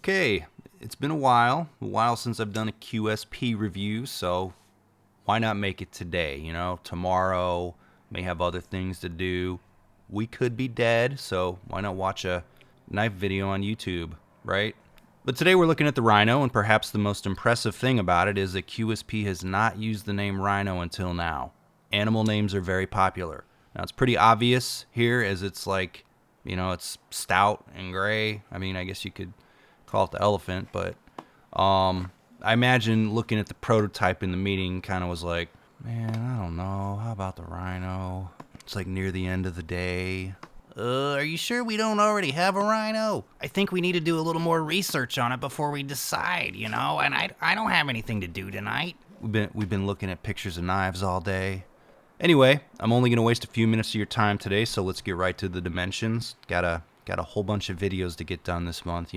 Okay, it's been a while since I've done a QSP review, so why not make it today? You know, tomorrow may have other things to do. We could be dead, so why not watch a knife video on YouTube, right? But today we're looking at the Rhino, and perhaps the most impressive thing about it is that QSP has not used the name Rhino until now. Animal names are very popular. Now it's pretty obvious here as it's like, it's stout and gray. I mean, I guess you could call it the elephant, but I imagine looking at the prototype in the meeting kind of was like, man, I don't know, how about the Rhino? It's like near the end of the day. Are you sure we don't already have a Rhino? I think we need to do a little more research on it before we decide, and I don't have anything to do tonight. We've been looking at pictures of knives all day. Anyway, I'm only going to waste a few minutes of your time today, so let's get right to the dimensions. Got a whole bunch of videos to get done this month,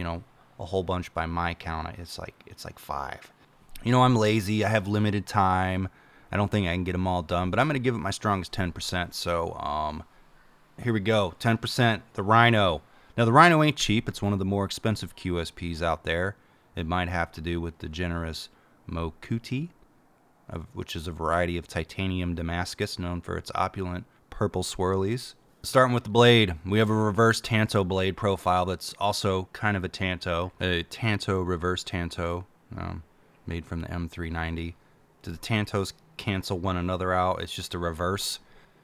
a whole bunch by my count. It's like 5. I'm lazy. I have limited time. I don't think I can get them all done, but I'm going to give it my strongest 10%. So, here we go. 10%, the Rhino. Now, the Rhino ain't cheap. It's one of the more expensive QSPs out there. It might have to do with the generous Mokuti, which is a variety of titanium Damascus known for its opulent purple swirlies. Starting with the blade, we have a reverse Tanto blade profile that's also kind of a Tanto reverse Tanto, made from the M390. Do the Tantos cancel one another out? It's just a reverse.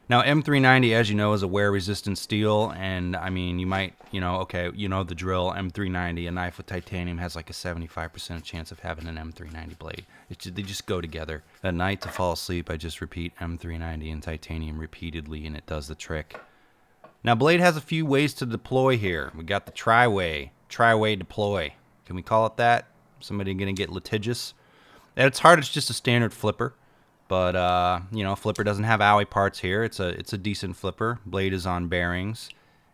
Now, M390, as you know, is a wear-resistant steel, and I mean, you might, the drill. M390, a knife with titanium, has like a 75% chance of having an M390 blade. They just go together. At night, to fall asleep, I just repeat M390 and titanium repeatedly, and it does the trick. Now, blade has a few ways to deploy here. We got the tri-way deploy. Can we call it that? Somebody gonna get litigious? At its heart, it's just a standard flipper. But, flipper doesn't have owie parts here. It's a decent flipper. Blade is on bearings.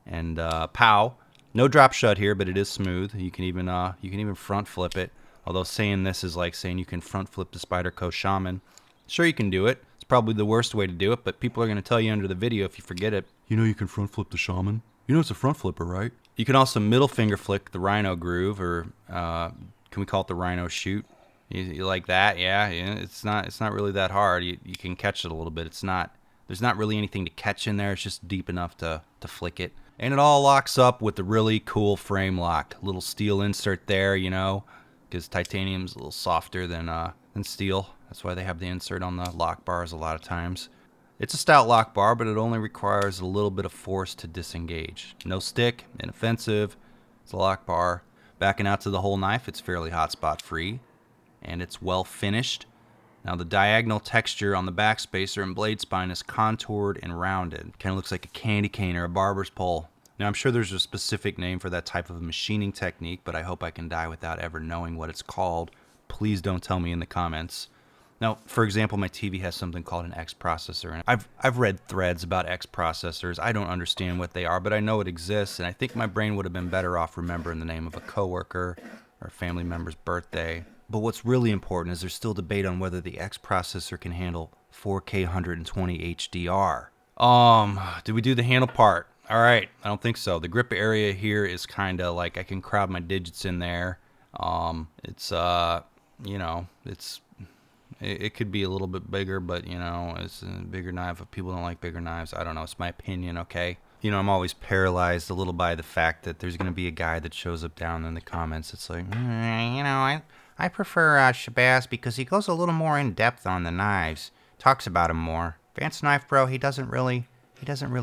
And, pow. No drop shut here, but it is smooth. You can even front flip it. Although saying this is like saying you can front flip the Spyderco Shaman. Sure, you can do it. It's probably the worst way to do it, but people are going to tell you under the video if you forget it. You can front flip the Shaman. It's a front flipper, right? You can also middle finger flick the Rhino groove, or can we call it the Rhino shoot? You like that? Yeah. It's not really that hard. You can catch it a little bit. There's not really anything to catch in there. It's just deep enough to flick it. And it all locks up with the really cool frame lock. Little steel insert there, because titanium's a little softer than steel. That's why they have the insert on the lock bars a lot of times. It's a stout lock bar, but it only requires a little bit of force to disengage. No stick, inoffensive. It's a lock bar. Backing out to the whole knife, it's fairly hotspot free. And it's well finished. Now the diagonal texture on the backspacer and blade spine is contoured and rounded. Kind of looks like a candy cane or a barber's pole. Now I'm sure there's a specific name for that type of machining technique, but I hope I can die without ever knowing what it's called. Please don't tell me in the comments. Now, for example, my TV has something called an X processor, and I've read threads about X processors. I don't understand what they are, but I know it exists, and I think my brain would have been better off remembering the name of a coworker or a family member's birthday. But what's really important is there's still debate on whether the X processor can handle 4K 120 HDR. Did we do the handle part? All right, I don't think so. The grip area here is kind of like I can crowd my digits in there. It could be a little bit bigger, but it's a bigger knife. If people don't like bigger knives, I don't know. It's my opinion, okay? I'm always paralyzed a little by the fact that there's going to be a guy that shows up down in the comments. It's like, I prefer Shabazz because he goes a little more in depth on the knives, talks about them more. Advanced Knife Bro, he doesn't really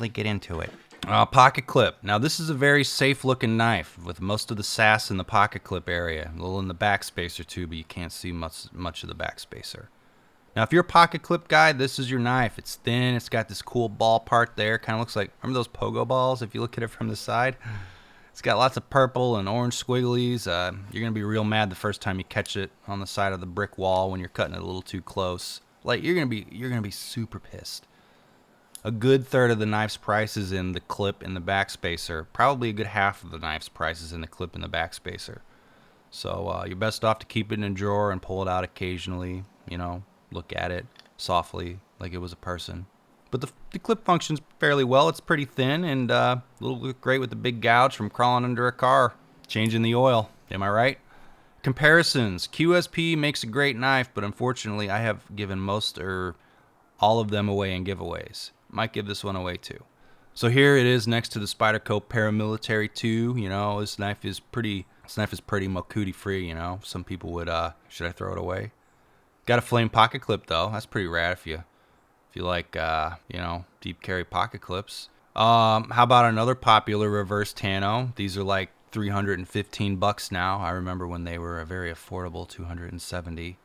get into it. Pocket clip. Now this is a very safe looking knife with most of the sass in the pocket clip area, a little in the backspacer too, but you can't see much of the backspacer. Now if you're a pocket clip guy, this is your knife. It's thin. It's got this cool ball part there. Kind of looks like, remember those pogo balls if you look at it from the side? It's got lots of purple and orange squigglies. You're going to be real mad the first time you catch it on the side of the brick wall when you're cutting it a little too close. Like you're going to be super pissed. A good third of the knife's price is in the clip in the backspacer. Probably a good half of the knife's price is in the clip in the backspacer. So you're best off to keep it in a drawer and pull it out occasionally. Look at it softly like it was a person. But the clip functions fairly well. It's pretty thin and it'll look great with the big gouge from crawling under a car, changing the oil. Am I right? Comparisons. QSP makes a great knife, but unfortunately I have given most or all of them away in giveaways. Might give this one away too. So here it is next to the Spyderco Paramilitary 2. You know, this knife is pretty Mokuti free, you know. Some people would should I throw it away? Got a flame pocket clip though. That's pretty rad if you like you know, deep carry pocket clips. How about another popular reverse Tano? These are like $315 now. I remember when they were a very affordable $270.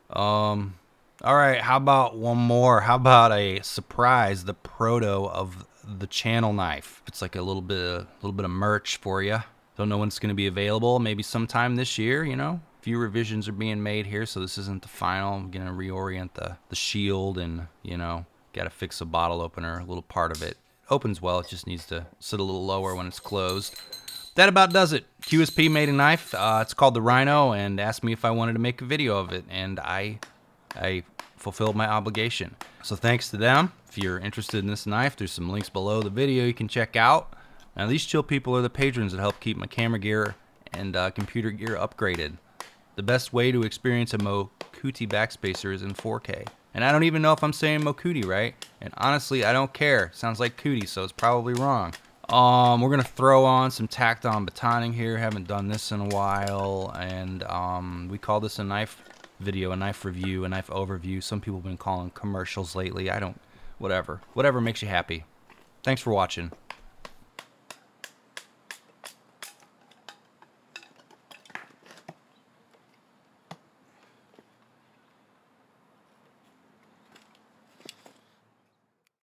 All right, how about one more? How about a surprise, the proto of the channel knife? It's like a little bit of merch for you. Don't know when it's going to be available. Maybe sometime this year, you know. A few revisions are being made here, so this isn't the final. I'm going to reorient the shield and, you know, got to fix a bottle opener, a little part of it. Opens well, it just needs to sit a little lower when it's closed. That about does it. QSP made a knife. It's called the Rhino, and asked me if I wanted to make a video of it, and I fulfilled my obligation. So thanks to them. If you're interested in this knife, there's some links below the video you can check out. Now these chill people are the patrons that help keep my camera gear and computer gear upgraded. The best way to experience a Mokuti backspacer is in 4K. And I don't even know if I'm saying Mokuti right. And honestly, I don't care. Sounds like Cootie, so it's probably wrong. We're gonna throw on some tacked on batoning here. Haven't done this in a while, and we call this a knife video, a knife review, a knife overview. Some people have been calling commercials lately. I don't, whatever makes you happy. Thanks for watching.